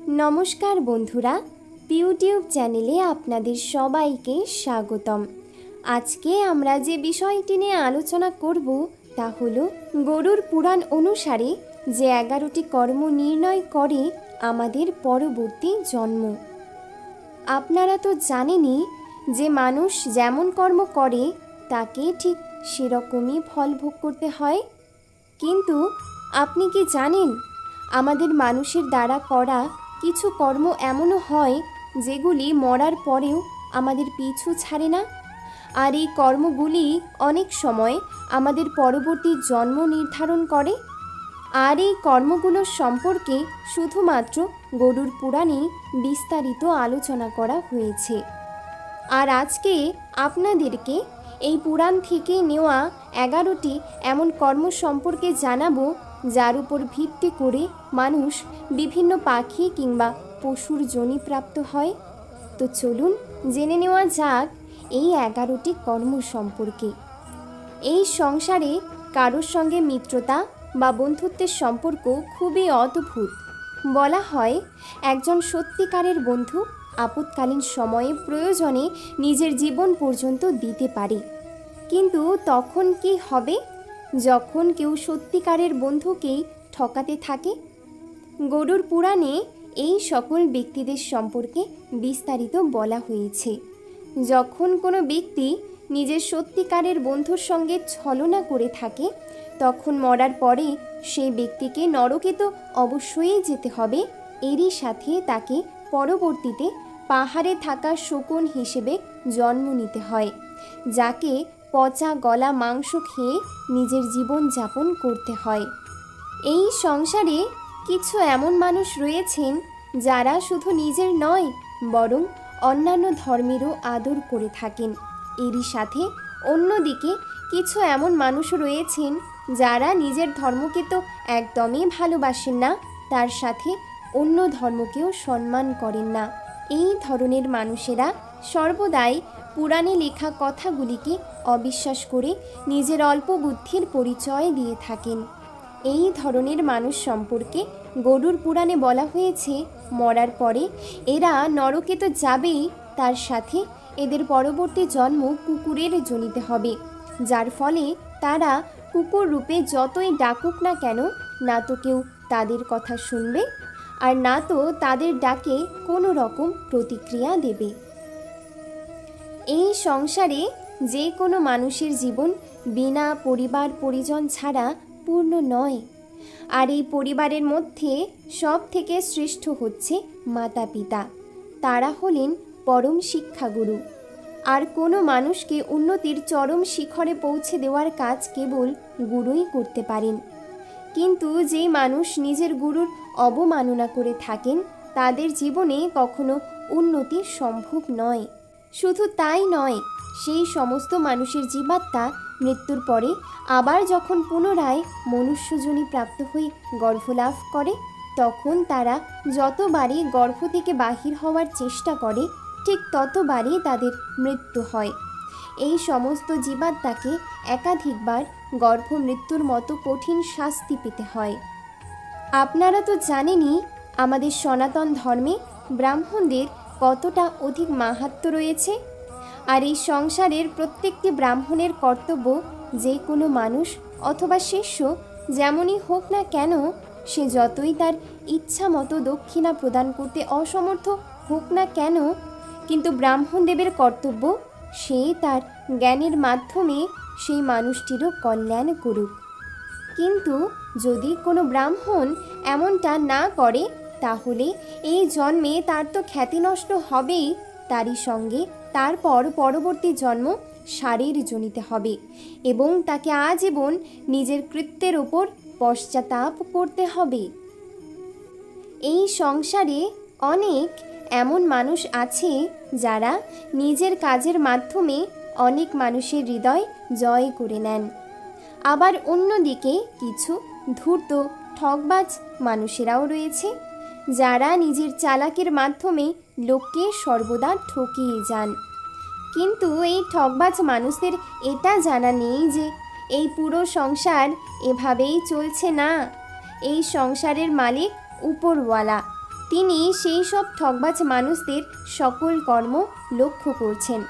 नमस्कार बंधुरा यूट्यूब चैनेले आपनादेर सबाइके स्वागतम। आज के आमरा जे विषयटी निये आलोचना करब ता हलो गरुड़ पुराण अनुसारे जे 11टी कर्म निर्णय करे आमादेर परवर्ती जन्म। आपनारा तो जानेनी जे मानुष जेमन कर्म करे ताके ठीक सेरकमई फल भोग करते हय। किन्तु आपनि कि जानेन आमादेर मानुषेर द्वारा करा किछु कर्म एमनो हय जेगुली मरार परेও आमादेर पिछू छाड़े ना। और এই কর্মগুলি অনেক সময় আমাদের পরবর্তী জন্ম নির্ধারণ করে। আর এই কর্মগুলো সম্পর্কে শুধুমাত্র গরুড় পুরাণে বিস্তারিত আলোচনা করা হয়েছে। আর আজকে আপনাদেরকে এই পুরাণ থেকে নেওয়া 11টি এমন কর্ম সম্পর্কে জানাবো যার উপর ভিত্তি করে মানুষ বিভিন্ন পাখি কিংবা পশুর যোনি প্রাপ্ত হয়। তো চলুন জেনে নেওয়া যাক এই 11টি কর্ম সম্পর্কে। এই সংসারে কারোর সঙ্গে মিত্রতা বা বন্ধুত্বের সম্পর্ক খুবই অদ্ভুত। বলা হয় একজন সত্যিকারের বন্ধু আপৎকালীন সময়ে প্রয়োজনে নিজের জীবন পর্যন্ত দিতে পারে। কিন্তু তখন কি হবে যখন কেউ সত্যিকারের বন্ধুকেই ঠকাতে থাকে? গরুড় পুরাণে এই সকল ব্যক্তিদের সম্পর্কে বিস্তারিত বলা হয়েছে। যখন কোনো ব্যক্তি নিজের সত্যিকারের বন্ধুর সঙ্গে ছলনা করে থাকে তখন মরার পরে সেই ব্যক্তিকে নরকে তো অবশ্যই যেতে হবে, এরই সাথে তাকে পরবর্তীতে পাহাড়ে থাকা শকুন হিসেবে জন্ম নিতে হয়, যাকে পচা গলা মাংস খেয়ে নিজের জীবন যাপন করতে হয়। এই সংসারে কিছু এমন মানুষ রয়েছেন যারা শুধু নিজের নয় বরং অন্যান্য ধর্মেরও আদর করে থাকেন। এরই সাথে অন্যদিকে কিছু এমন মানুষ রয়েছেন যারা নিজের ধর্মকে তো একদমই ভালোবাসেন না, তার সাথে অন্য ধর্মকেও সম্মান করেন না। এই ধরনের মানুষেরা সর্বদাই পুরাণে লেখা কথাগুলিকে অবিশ্বাস করে নিজের অল্প বুদ্ধির পরিচয় দিয়ে থাকেন। এই ধরনের মানুষ সম্পর্কে গরুড় পুরাণে বলা হয়েছে মরার পরে এরা নরকে তো যাবেই, তার সাথে এদের পরবর্তী জন্ম কুকুরের যোনিতে হবে, যার ফলে তারা কুকুর রূপে যতই ডাকুক না কেন না তো কেউ তাদের কথা শুনবে আর না তো তাদের ডাকে কোনো রকম প্রতিক্রিয়া দেবে। এই সংসারে যে কোনো মানুষের জীবন বিনা পরিবার পরিজন ছাড়া পূর্ণ নয়। আর এই পরিবারের মধ্যে সব থেকে শ্রেষ্ঠ হচ্ছে মাতা পিতা। তারা হলেন পরম শিক্ষাগুরু। আর কোনো মানুষকে উন্নতির চরম শিখরে পৌঁছে দেওয়ার কাজ কেবল গুরুই করতে পারেন। কিন্তু যে মানুষ নিজের গুরুর অবমাননা করে থাকেন তাদের জীবনে কখনো উন্নতি সম্ভব নয়। শুধু তাই নয়, সেই সমস্ত মানুষের জীবাত্মা মৃত্যুর পরে আবার যখন পুনরায় মনুষ্যজনি প্রাপ্ত হয়ে গর্ভলাভ করে তখন তারা যতবারই গর্ভ থেকে বাহির হওয়ার চেষ্টা করে ঠিক ততবারই তাদের মৃত্যু হয়। এই সমস্ত জীবাত্মাকে একাধিকবার গর্ভ মৃত্যুর মতো কঠিন শাস্তি পেতে হয়। আপনারা তো জানেনই আমাদের সনাতন ধর্মে ব্রাহ্মণদের কতটা অধিক মাহাত্ম্য রয়েছে। আর এই সংসারের প্রত্যেকটি ব্রাহ্মণের কর্তব্য যে কোনো মানুষ অথবা শিষ্য যেমনই হোক না কেন সে যতই তার ইচ্ছা মতো দক্ষিণা প্রদান করতে অসমর্থ হোক না কেন, কিন্তু ব্রাহ্মণদেবের কর্তব্য সে তার জ্ঞানের মাধ্যমে সেই মানুষটিরও কল্যাণ করুক। কিন্তু যদি কোনো ব্রাহ্মণ এমনটা না করে তাহলে এই জন্মে তার তো খ্যাতি নষ্ট হবেই, তারই সঙ্গে তারপর পরবর্তী জন্ম ষাঁড়ের যোনিতে হবে এবং তাকে আজীবন নিজের কৃত্যের ওপর পশ্চাতাপ করতে হবে। এই সংসারে অনেক এমন মানুষ আছে যারা নিজের কাজের মাধ্যমে অনেক মানুষের হৃদয় জয় করে নেন। আবার অন্যদিকে কিছু ধূর্ত ঠকবাজ মানুষেরাও রয়েছে যারা নিজের চালাকির মাধ্যমে লোককে সর্বদা ঠকিয়ে যান। কিন্তু এই ঠকবাজ মানুষদের এটা জানা নেই যে এই পুরো সংসার এভাবেই চলছে না। এই সংসারের মালিক উপরওয়ালা, তিনি সেই সব ঠকবাজ মানুষদের সকল কর্ম লক্ষ্য করছেন।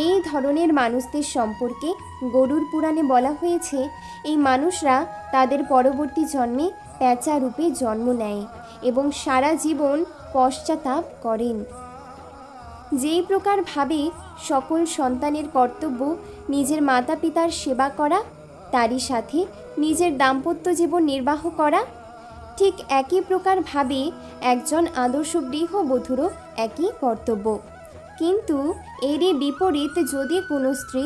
এই ধরনের মানুষদের সম্পর্কে গরুড় পুরাণে বলা হয়েছে, এই মানুষরা তাদের পরবর্তী জন্মে প্যাঁচা রূপে জন্ম নেয় এবং সারা জীবন পশ্চাতাপ করেন। যেই প্রকার ভাবে সকল সন্তানের কর্তব্য নিজের মাতা পিতার সেবা করা, তারই সাথে নিজের দাম্পত্য জীবন নির্বাহ করা, ঠিক একই প্রকার ভাবে একজন আদর্শ গৃহবধূরও একই কর্তব্য। কিন্তু এরই বিপরীত যদি কোনো স্ত্রী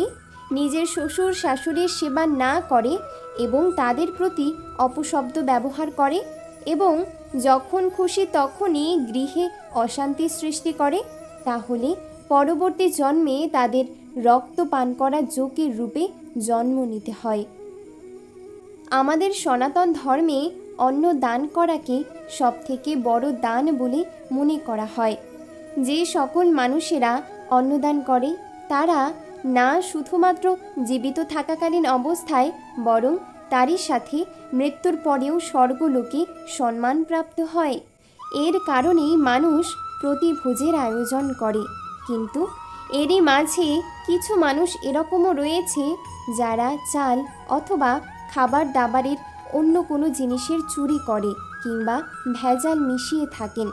নিজের শ্বশুর শাশুড়ির সেবা না করে এবং তাদের প্রতি অপশব্দ ব্যবহার করে এবং যখন খুশি তখনই গৃহে অশান্তি সৃষ্টি করে, তাহলে পরবর্তী জন্মে তাদের রক্ত পান করা যোগের রূপে জন্ম নিতে হয়। আমাদের সনাতন ধর্মে অন্ন দান করাকে সবথেকে বড় দান বলে মনে করা হয়। যে সকল মানুষেরা অন্নদান করে তারা না শুধুমাত্র জীবিত থাকাকালীন অবস্থায় বরং তারই সাথে মৃত্যুর পরেও স্বর্গলোকে সম্মানপ্রাপ্ত হয়। এর কারণেই মানুষ প্রতিভোজের আয়োজন করে। কিন্তু এরই মাঝে কিছু মানুষ এরকমও রয়েছে যারা চাল অথবা খাবার দাবারের অন্য কোনো জিনিসের চুরি করে কিংবা ভেজাল মিশিয়ে থাকেন।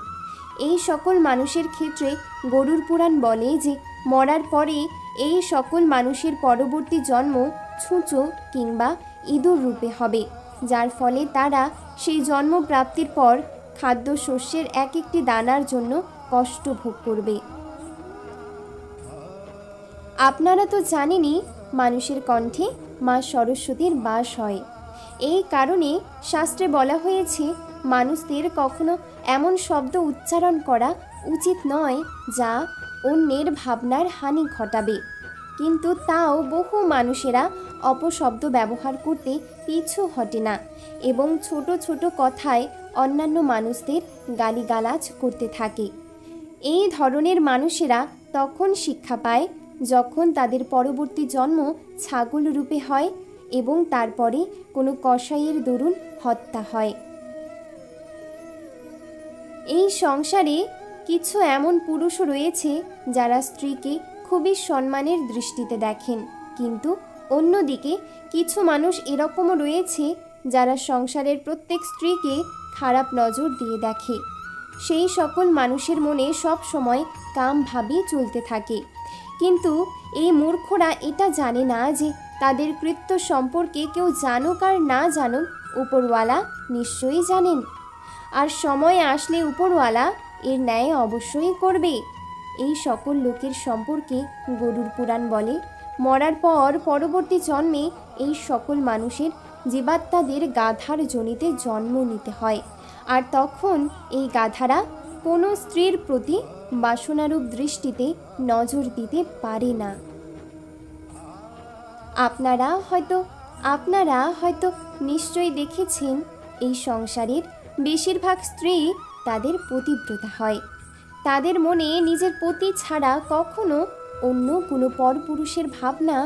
এই সকল মানুষের ক্ষেত্রে গরুড় পুরাণ বলে যে মরার পরে এই সকল মানুষের পরবর্তী জন্ম ছুঁচো কিংবা ইঁদুর রূপে হবে, যার ফলে তারা সেই জন্ম প্রাপ্তির পর খাদ্যশস্যের এক একটি দানার জন্য কষ্ট ভোগ করবে। আপনারা তো জানেনই মানুষের কণ্ঠে মা সরস্বতীর বাস হয়। এই কারণে শাস্ত্রে বলা হয়েছে মানুষদের কখনো এমন শব্দ উচ্চারণ করা উচিত নয় যা অন্যের ভাবনার হানি ঘটাবে। কিন্তু তাও বহু মানুষেরা অপশব্দ ব্যবহার করতে পিছু হটে না এবং ছোট ছোট কথায় অন্যান্য মানুষদের গালিগালাজ করতে থাকে। এই ধরনের মানুষেরা তখন শিক্ষা পায় যখন তাদের পরবর্তী জন্ম ছাগল রূপে হয় এবং তারপরে কোনো কসাইয়ের দরুন হত্যা হয়। এই সংসারে কিছু এমন পুরুষও রয়েছে যারা স্ত্রীকে খুবই সম্মানের দৃষ্টিতে দেখেন, কিন্তু অন্যদিকে কিছু মানুষ এরকমও রয়েছে যারা সংসারের প্রত্যেক স্ত্রীকে খারাপ নজর দিয়ে দেখে। সেই সকল মানুষের মনে সব সময় কাম ভাবি চলতে থাকে, কিন্তু এই মূর্খরা এটা জানে না যে তাদের কৃত্য সম্পর্কে কেউ জানুক আর না জানুক উপরওয়ালা নিশ্চয়ই জানেন, আর সময় আসলে উপরওয়ালা এর ন্যায় অবশ্যই করবে। এই সকল লোকের সম্পর্কে গরুড় পুরাণ বলে মরার পর পরবর্তী জন্মে এই সকল মানুষের জীবাত্মাদের গাধার যোনিতে জন্ম নিতে হয়, আর তখন এই গাধারা কোনো স্ত্রীর প্রতি বাসনারূপ দৃষ্টিতে নজর দিতে পারে না। আপনারা হয়তো নিশ্চয়ই দেখেছেন এই সংসারের বেশিরভাগ স্ত্রী তাদের পতিব্রতা হয়। তাদের মনে নিজের পতি ছাড়া কখনো অন্য কোনো পরপুরুষের ভাবনা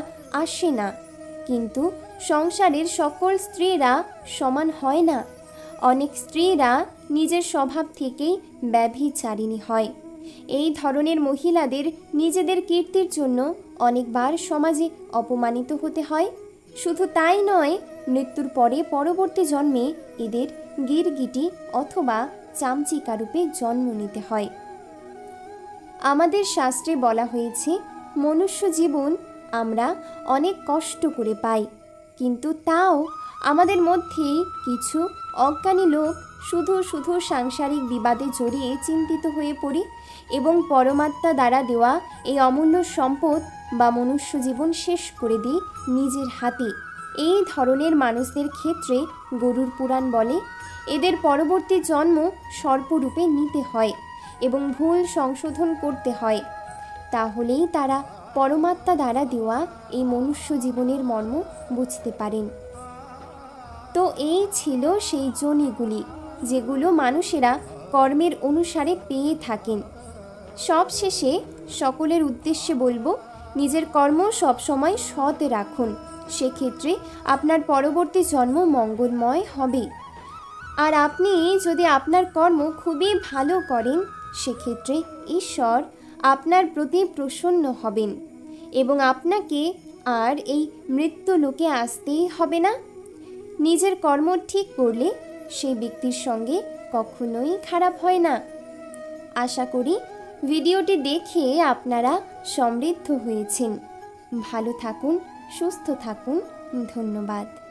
আসে না। কিন্তু সংসারের সকল স্ত্রীরা সমান হয় না। অনেক স্ত্রীরা নিজের স্বভাব থেকেই ব্যভিচারিণী হয়। এই ধরনের মহিলাদের নিজেদের কীর্তির জন্য অনেকবার সমাজে অপমানিত হতে হয়। শুধু তাই নয়, মৃত্যুর পরে পরবর্তী জন্মে এদের গিরগিটি অথবা চামচিকা রূপে জন্ম নিতে হয়। আমাদের শাস্ত্রে বলা হয়েছে মনুষ্য জীবন আমরা অনেক কষ্ট করে পাই, কিন্তু তাও আমাদের মধ্যেই কিছু অজ্ঞানী লোক শুধু সাংসারিক বিবাদে জড়িয়ে চিন্তিত হয়ে পড়ি এবং পরমাত্মা দ্বারা দেওয়া এই অমূল্য সম্পদ বা মনুষ্য জীবন শেষ করে দিই নিজের হাতে। এই ধরনের মানুষদের ক্ষেত্রে গরুড় পুরাণ বলে এদের পরবর্তী জন্ম সর্পরূপে নিতে হয় এবং ভুল সংশোধন করতে হয়, তাহলেই তারা পরমাত্মা দ্বারা দেওয়া এই মনুষ্য জীবনের মর্ম বুঝতে পারেন। তো এই ছিল সেই যোনিগুলি যেগুলো মানুষেরা কর্মের অনুসারে পেয়ে থাকেন। সবশেষে সকলের উদ্দেশ্যে বলবো, নিজের কর্ম সবসময় সৎ রাখুন, সেক্ষেত্রে আপনার পরবর্তী জন্ম মঙ্গলময় হবে। আর আপনি যদি আপনার কর্ম খুবই ভালো করেন, সেক্ষেত্রে ঈশ্বর আপনার প্রতি প্রসন্ন হবেন এবং আপনাকে আর এই মৃত্যু লোকে আসতেই হবে না। নিজের কর্ম ঠিক করলে সেই ব্যক্তির সঙ্গে কখনোই খারাপ হয় না। আশা করি ভিডিওটি দেখে আপনারা সমৃদ্ধ হয়েছেন। ভালো থাকুন, সুস্থ থাকুন। ধন্যবাদ।